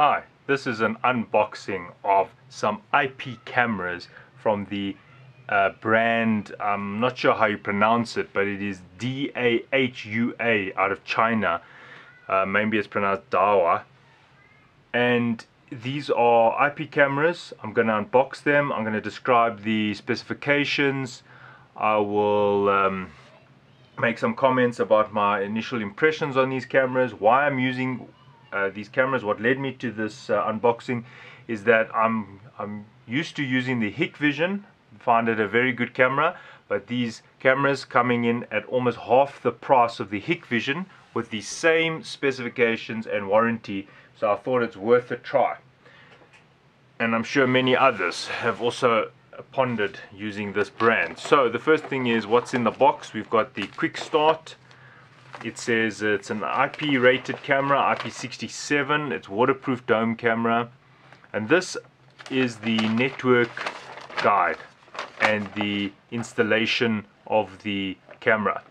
Hi, this is an unboxing of some IP cameras from the brand, I'm not sure how you pronounce it, but it is Dahua out of China. Maybe it's pronounced Dahua. And these are IP cameras. I'm going to unbox them. I'm going to describe the specifications. I will make some comments about my initial impressions on these cameras, why I'm using these cameras. What led me to this unboxing is that I'm used to using the Hikvision, find it a very good camera, but these cameras coming in at almost half the price of the Hikvision with the same specifications and warranty, so I thought it's worth a try. And I'm sure many others have also pondered using this brand. So the first thing is what's in the box. We've got the quick start. It says it's an IP rated camera, IP67. It's waterproof dome camera, and this is the network guide and the installation of the camera.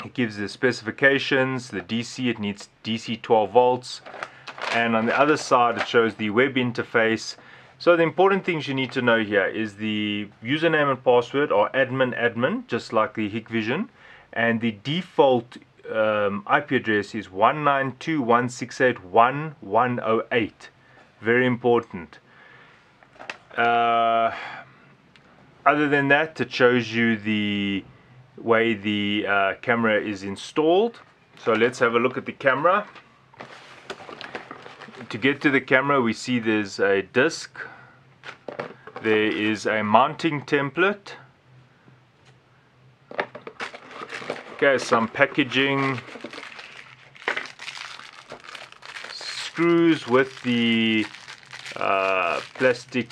It gives the specifications, the DC, it needs DC 12 volts, and on the other side it shows the web interface. So the important things you need to know here is the username and password are admin, just like the Hikvision, and the default IP address is 192.168.1.108. Very important. Other than that, it shows you the way the camera is installed. So let's have a look at the camera. To get to the camera, we see there's a disc, there is a mounting template, okay, some packaging, screws with the plastic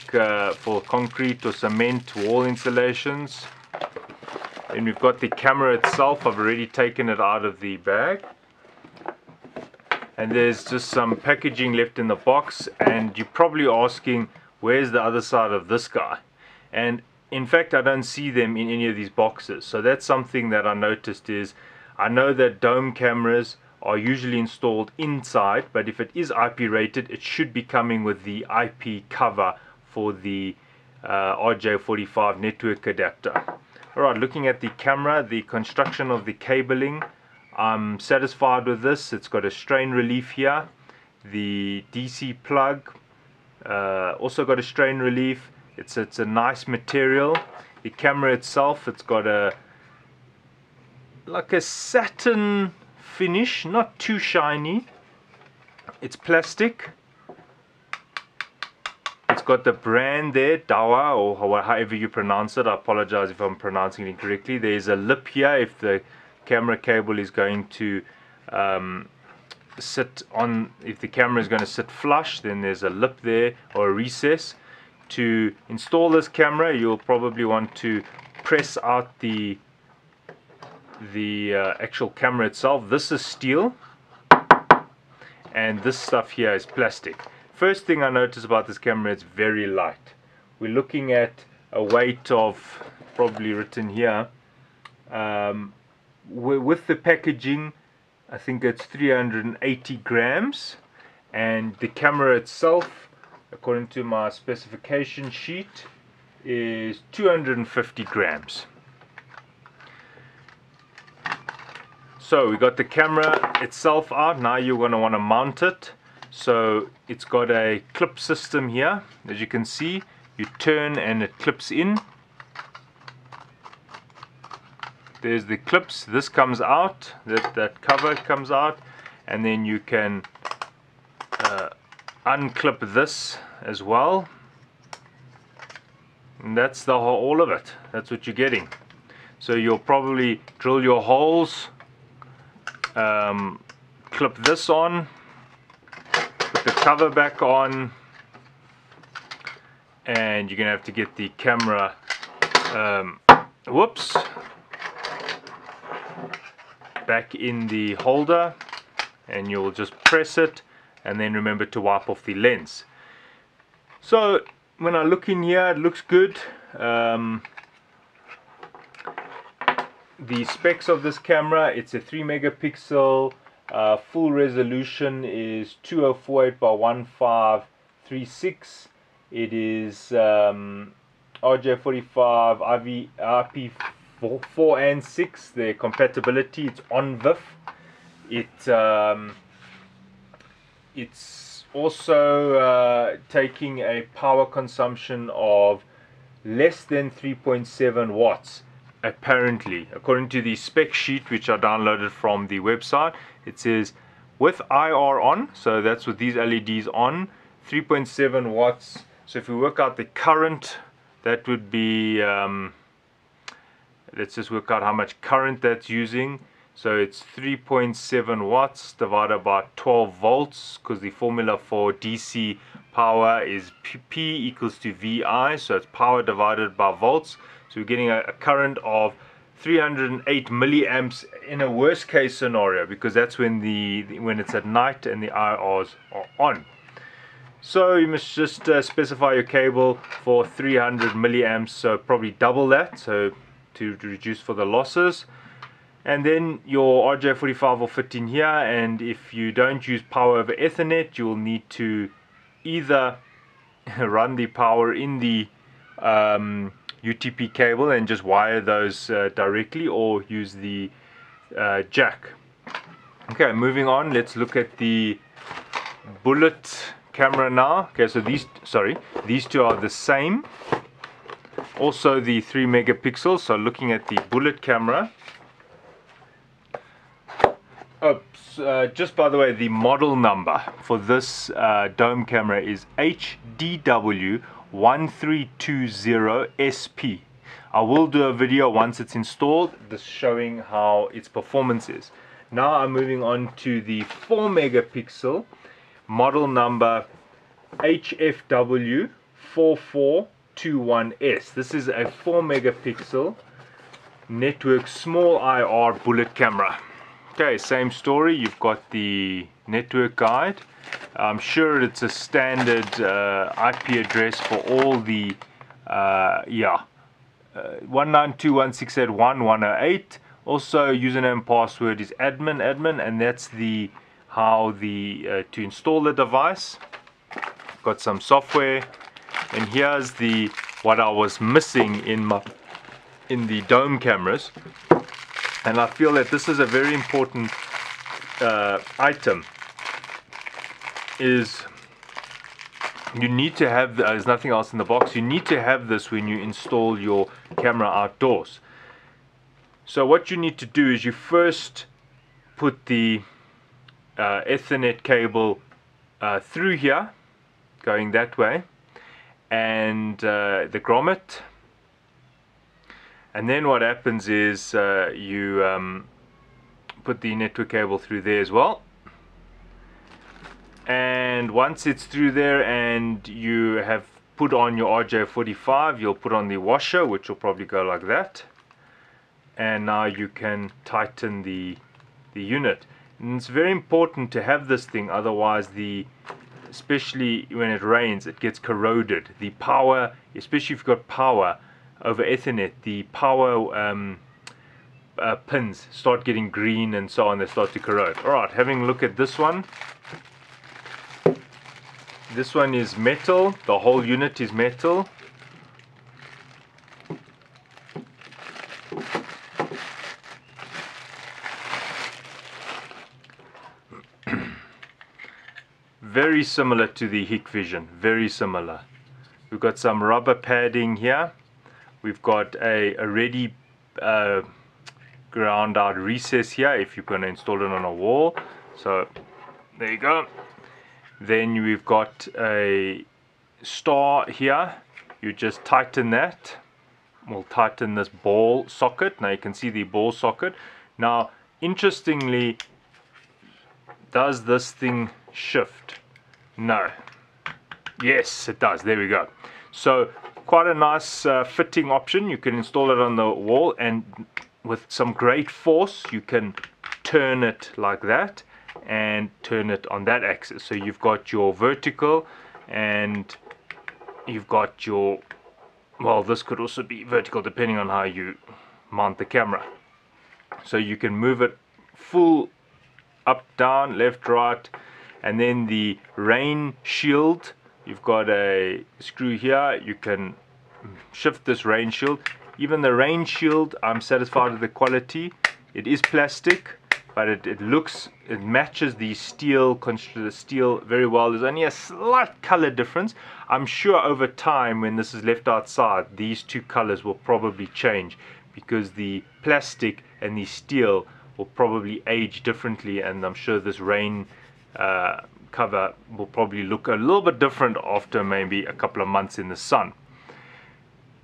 for concrete or cement wall installations. Then we've got the camera itself. I've already taken it out of the bag. And there's just some packaging left in the box, and you're probably asking, where's the other side of this guy? And in fact, I don't see them in any of these boxes. So that's something that I noticed. Is I know that dome cameras are usually installed inside, but if it is IP rated, it should be coming with the IP cover for the RJ45 network adapter. Alright, looking at the camera, the construction of the cabling, I'm satisfied with this. It's got a strain relief here. The DC plug also got a strain relief. It's a nice material. The camera itself, it's got like a satin finish, not too shiny. It's plastic. It's got the brand there, Dahua, or however you pronounce it. I apologize if I'm pronouncing it incorrectly. There's a lip here if the camera cable is going to sit on, if the camera is going to sit flush, then there's a lip there or a recess. To install this camera, you'll probably want to press out the actual camera itself. This is steel, and this stuff here is plastic. First thing I notice about this camera, it's very light. We're looking at a weight of, probably written here, with the packaging, I think it's 380 grams, and the camera itself, according to my specification sheet, is 250 grams. So we got the camera itself out. Now you're going to want to mount it. So it's got a clip system here. As you can see, you turn and it clips in. There's the clips. This comes out, that cover comes out, and then you can unclip this as well, and that's the whole, all of it. That's what you're getting. So you'll probably drill your holes, clip this on, put the cover back on, and you're gonna have to get the camera back in the holder, and you'll just press it, and then remember to wipe off the lens. So when I look in here, it looks good. The specs of this camera, it's a 3 megapixel Full resolution is 2048 by 1536. It is RJ45 IP4 and 6. Their compatibility, it's on VIF. It's also taking a power consumption of less than 3.7 watts. Apparently, according to the spec sheet which I downloaded from the website, it says with IR on, so that's with these LEDs on, 3.7 watts. So if we work out the current, that would be, let's just work out how much current that's using. So it's 3.7 watts divided by 12 volts, because the formula for DC power is P equals to VI, so it's power divided by volts. So we're getting a current of 308 milliamps in a worst case scenario, because that's when when it's at night and the IRs are on. So you must just specify your cable for 300 milliamps, so probably double that, so to reduce for the losses. And then your RJ45 will fit in here, and if you don't use power over Ethernet, you'll need to either run the power in the UTP cable and just wire those directly, or use the jack. Okay, moving on, let's look at the bullet camera now. Okay, so these two are the same. Also the 3 megapixels. So looking at the bullet camera. Just by the way, the model number for this dome camera is HDW1320 SP. I will do a video once it's installed, just showing how its performance is. Now I'm moving on to the 4 megapixel model number HFW4421. This is a 4 megapixel network small IR bullet camera. Okay, same story. You've got the network guide. I'm sure it's a standard IP address for all the 192.168.1.108. Also, username and password is admin, and that's the to install the device. Got some software, and here's what I was missing in the dome cameras. And I feel that this is a very important item. Is you need to have, there's nothing else in the box, you need to have this when you install your camera outdoors. So what you need to do is you first put the Ethernet cable through here, going that way, and the grommet. And then what happens is you put the network cable through there as well. And once it's through there and you have put on your RJ45, you'll put on the washer, which will probably go like that. And now you can tighten the unit. And it's very important to have this thing, otherwise especially when it rains, it gets corroded. The power, especially if you've got power over Ethernet, the power pins start getting green and so on, they start to corrode. Alright, having a look at this one. This one is metal, the whole unit is metal. Very similar to the Hikvision, very similar. We've got some rubber padding here. We've got a ready ground out recess here if you're going to install it on a wall. So there you go. Then we've got a star here. You just tighten that. We'll tighten this ball socket. Now you can see the ball socket. Now interestingly, does this thing shift? No. Yes, it does. There we go. So quite a nice fitting option. You can install it on the wall, and with some great force you can turn it like that and turn it on that axis. So you've got your vertical, and you've got your, well, this could also be vertical depending on how you mount the camera. So you can move it full up, down, left, right. And then the rain shield, you've got a screw here. You can shift this rain shield. Even the rain shield, I'm satisfied with the quality. It is plastic, but it matches the steel very well. There's only a slight color difference. I'm sure over time, when this is left outside, these two colors will probably change, because the plastic and the steel will probably age differently, and I'm sure this rain cover will probably look a little bit different after maybe a couple of months in the sun.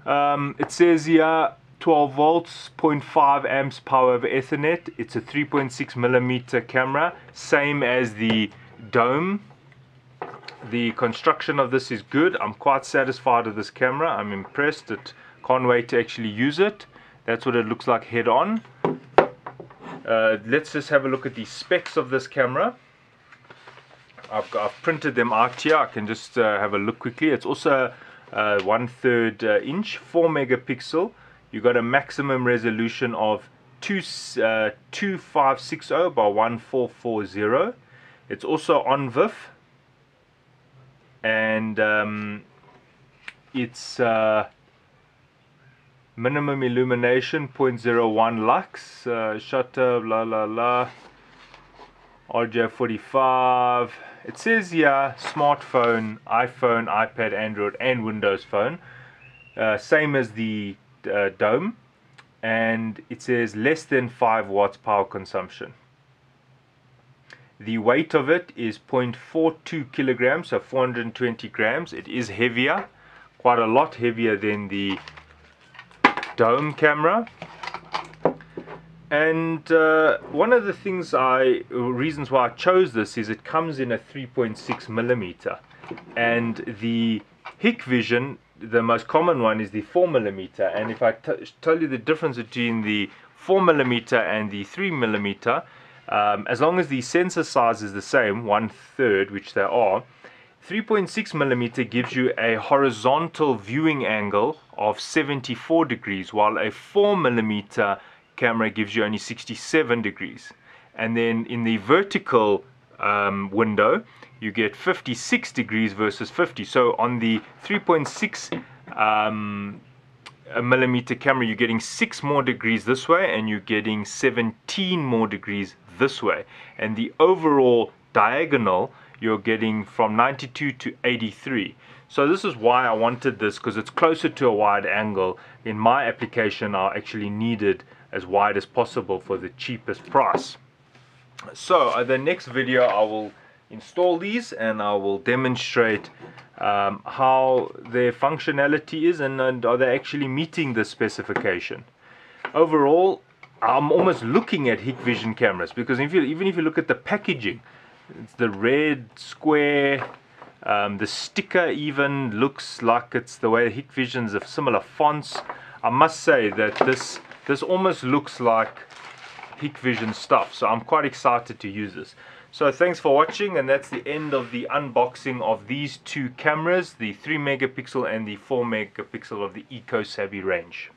It says here 12 volts, 0.5 amps power over Ethernet. It's a 3.6 millimeter camera, same as the Dome. The construction of this is good. I'm quite satisfied with this camera. I'm impressed. Can't wait to actually use it. That's what it looks like head on. Let's just have a look at the specs of this camera. I've printed them out here. I can just have a look quickly. It's also 1/3 inch, 4 megapixel. You got a maximum resolution of 2560 by 1440. It's also on VIF, and it's minimum illumination 0.01 lux, shutter, blah blah blah, RJ45. It says here smartphone, iPhone, iPad, Android and Windows Phone, same as the Dome, and it says less than 5 watts power consumption. The weight of it is 0.42 kilograms, so 420 grams. It is heavier, quite a lot heavier than the Dome camera. And one of the reasons why I chose this is it comes in a 3.6 millimeter, and the Hikvision, the most common one, is the 4 millimeter. And if I tell you the difference between the 4 millimeter and the 3 millimeter, as long as the sensor size is the same, 1/3, which they are, 3.6 millimeter gives you a horizontal viewing angle of 74 degrees, while a 4 millimeter camera gives you only 67 degrees. And then in the vertical window, you get 56 degrees versus 50. So on the 3.6 millimeter camera, you're getting 6 more degrees this way, and you're getting 17 more degrees this way. And the overall diagonal, you're getting from 92 to 83. So this is why I wanted this, because it's closer to a wide angle. In my application, I actually needed as wide as possible for the cheapest price. So the next video I will install these, and I will demonstrate how their functionality is, and are they actually meeting the specification. Overall, I'm almost looking at Hikvision cameras, because even if you look at the packaging, it's the red square, the sticker even looks like it's the way Hikvision's of similar fonts. I must say that this almost looks like Hikvision stuff, so I'm quite excited to use this. So thanks for watching, and that's the end of the unboxing of these two cameras, the 3 megapixel and the 4 megapixel of the EcoSavvy range.